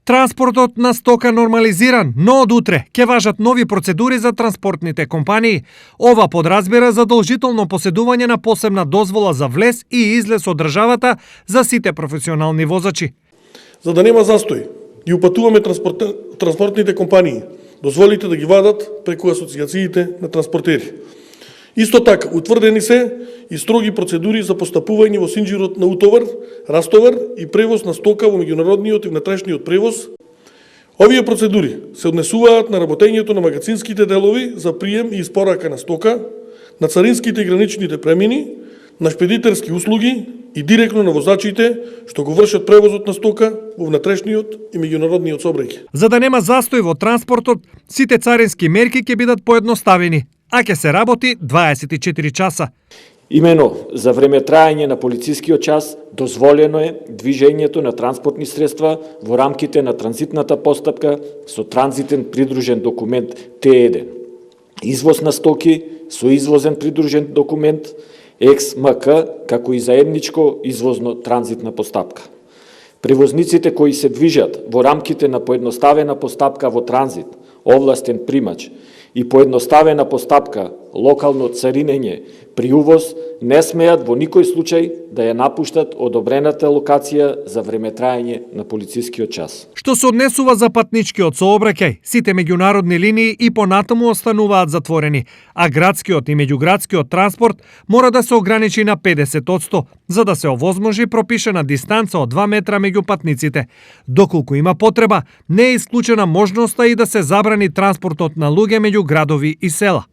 Транспортот на стока нормализиран, но од утре ќе важат нови процедури за транспортните компании. Ова подразбира задолжително поседување на посебна дозвола за влез и излез од државата за сите професионални возачи. За да нема застој, ги упатуваме транспортните компании. Дозволите да ги вадат преку асоциациите на транспортери. Исто така, утврдени се и строги процедури за постапување во синџирот на утовар, растовар и превоз на стока во меѓународниот и внатрешниот превоз. Овие процедури се однесуваат на работењето на магазинските делови за прием и испорака на стока, на царинските и граничните премини, на шпедитерски услуги и директно на возачите што го вршат превозот на стока во внатрешниот и меѓународниот сообраќај. За да нема застој во транспортот, сите царински мерки ќе бидат поедноставени, а ќе се работи 24 часа. Имено за време трајање на полицискиот час дозволено е движењето на транспортни средства во рамките на транзитната постапка со транзитен придружен документ Т1. Извоз на стоки со извозен придружен документ XMK, како и заедничко извозно транзитна постапка. Превозниците кои се движат во рамките на поедноставена постапка во транзит, овластен примач и поедноставена постапка локално царинење при увоз не смеат во никој случај да ја напуштат одобрената локација за време трајање на полицискиот час. Што се однесува за патничкиот сообраќај, сите меѓународни линии и понатаму остануваат затворени, а градскиот и меѓуградскиот транспорт мора да се ограничи на 50%, за да се овозможи пропишана дистанца од 2 метра меѓу патниците. Доколку има потреба, не е исклучена можноста и да се забрани транспортот на луѓе меѓу градови и села.